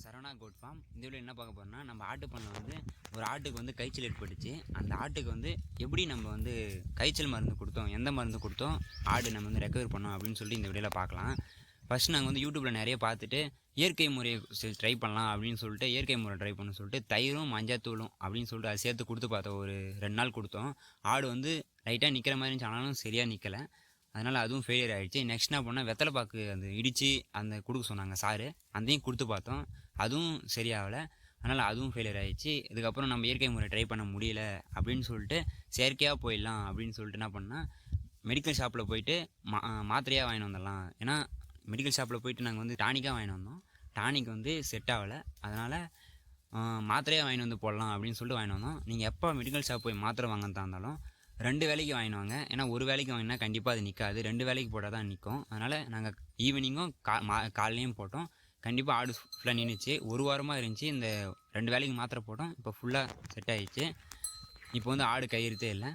Saravana goat farm. இந்த video என்ன பார்க்க போகிறோம்னா, நம்ம ஆட்டு பண்ணை வந்து ஒரு ஆட்டுக்கு வந்து காய்ச்சல் ஏற்பட்டுச்சு. அந்த ஆட்டுக்கு வந்து எப்படி நம்ம வந்து காய்ச்சல் மருந்து கொடுத்தோம், எந்த மருந்து கொடுத்தோம் ஆடு நம்ம வந்து ரெக்கவர் பண்ணோம் அப்படின்னு சொல்லிட்டு இந்த வீடியோவில் பார்க்கலாம். ஃபஸ்ட் நாங்கள் வந்து யூடியூப்பில் நிறைய பார்த்துட்டு இயற்கை முறையை ட்ரை பண்ணலாம் அப்படின்னு சொல்லிட்டு இயற்கை முறை ட்ரை பண்ண சொல்லிட்டு தயிரும் மஞ்சத்தூளும் அப்படின்னு சொல்லிட்டு அதை சேர்த்து கொடுத்து பார்த்தோம். ஒரு 2 நாள் கொடுத்தோம். ஆடு வந்து லைட்டாக நிற்கிற மாதிரி இருந்துச்சு, ஆனாலும் சரியாக நிற்கலை. அதனால் அதுவும் ஃபெயிலியர் ஆகிடுச்சு. நெக்ஸ்ட் என்ன பண்ணால் வெத்தலை பாக்கு அந்த இடித்து அந்த கொடுக்க சொன்னாங்க சாரு, அதையும் கொடுத்து பார்த்தோம். அதுவும் சரியாகலை. அதனால் அதுவும் ஃபெயிலியர் ஆகிடுச்சு. இதுக்கப்புறம் நம்ம இயற்கை முறை ட்ரை பண்ண முடியல அப்படின்னு சொல்லிட்டு செயற்கையாக போயிடலாம் அப்படின்னு சொல்லிட்டு என்ன பண்ணால் மெடிக்கல் ஷாப்பில் போயிட்டு மாத்திரையாக வாங்கிட்டு வந்துடலாம். ஏன்னா மெடிக்கல் ஷாப்பில் போயிட்டு நாங்கள் வந்து டானிக்காக வாங்கிட்டு வந்தோம். டானிக் வந்து செட் ஆகலை. அதனால் மாத்திரையாக வாங்கிட்டு வந்து போடலாம் அப்படின்னு சொல்லிட்டு வாங்கிட்டு வந்தோம். நீங்கள் எப்போ மெடிக்கல் ஷாப் போய் மாத்திரை வாங்கினதா இருந்தாலும் 2 வேலைக்கு வாங்கிட்டு வாங்க. ஏன்னா ஒரு வேலைக்கு வாங்கினா கண்டிப்பாக அது நிற்காது. 2 வேலைக்கு போட்டால் தான் நிற்கும். அதனால் நாங்கள் ஈவினிங்கும் காலையிலையும் போட்டோம். கண்டிப்பாக ஆடு ஃபுல்லாக நின்றுச்சு. 1 வாரமாக இருந்துச்சு. இந்த 2 வேலைக்கு மாத்திரை போட்டோம். இப்போ ஃபுல்லாக செட் ஆகிடுச்சு. இப்போ வந்து ஆடு கையிருத்தே இல்லை.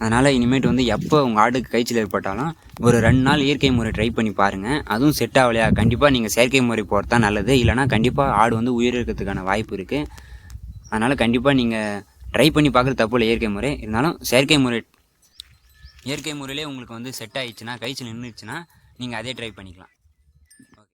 அதனால் இனிமேட்டு வந்து எப்போ உங்கள் ஆடுக்கு காய்ச்சல் ஏற்பட்டாலும் ஒரு 2 நாள் இயற்கை முறை ட்ரை பண்ணி பாருங்கள். அதுவும் செட் ஆகலையா கண்டிப்பாக நீங்கள் செயற்கை முறை போகிறது தான் நல்லது. இல்லைனா கண்டிப்பாக ஆடு வந்து உயிரிழக்கிறதுக்கான வாய்ப்பு இருக்குது. அதனால் கண்டிப்பாக நீங்கள் ட்ரை பண்ணி பார்க்குறது தப்பு இல்லை. இயற்கை முறை இருந்தாலும் இயற்கை முறையிலே உங்களுக்கு வந்து செட் ஆகிடுச்சுன்னா, காய்ச்சல் நின்றுச்சுன்னா நீங்கள் அதே ட்ரை பண்ணிக்கலாம்.